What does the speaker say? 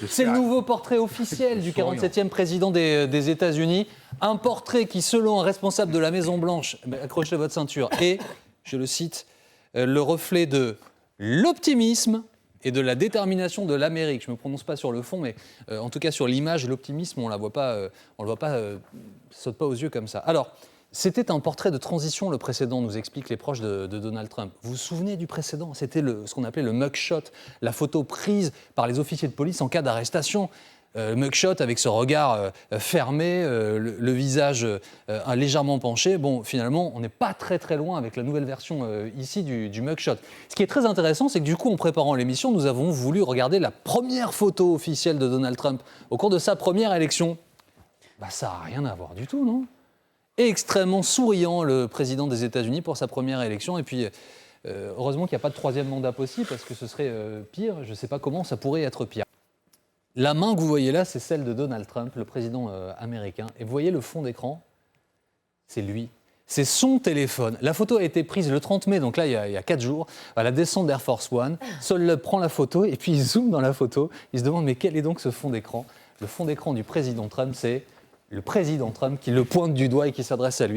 C'est le nouveau portrait officiel du 47e président des États-Unis. Un portrait qui, selon un responsable de la Maison-Blanche, accrochez votre ceinture, est, je le cite, le reflet de l'optimisme et de la détermination de l'Amérique. Je ne me prononce pas sur le fond, mais en tout cas sur l'image, l'optimisme, on ne le voit pas, saute pas aux yeux comme ça. Alors, c'était un portrait de transition, le précédent, nous expliquent les proches de Donald Trump. Vous vous souvenez du précédent ? C'était ce qu'on appelait le mugshot, la photo prise par les officiers de police en cas d'arrestation. Le mugshot avec ce regard fermé, le visage légèrement penché. Bon, finalement, on n'est pas très très loin avec la nouvelle version ici du mugshot. Ce qui est très intéressant, c'est que du coup, en préparant l'émission, nous avons voulu regarder la première photo officielle de Donald Trump au cours de sa première élection. Ça n'a rien à voir du tout, non ? Extrêmement souriant, le président des États-Unis, pour sa première élection. Et puis, heureusement qu'il n'y a pas de troisième mandat possible, parce que ce serait pire. Je ne sais pas comment ça pourrait être pire. La main que vous voyez là, c'est celle de Donald Trump, le président américain. Et vous voyez le fond d'écran ? C'est lui. C'est son téléphone. La photo a été prise le 30 mai, donc là, il y a 4 jours, à la descente d'Air Force One. Sol prend la photo et puis il zoome dans la photo. Il se demande, mais quel est donc ce fond d'écran ? Le fond d'écran du président Trump, c'est le président Trump qui le pointe du doigt et qui s'adresse à lui.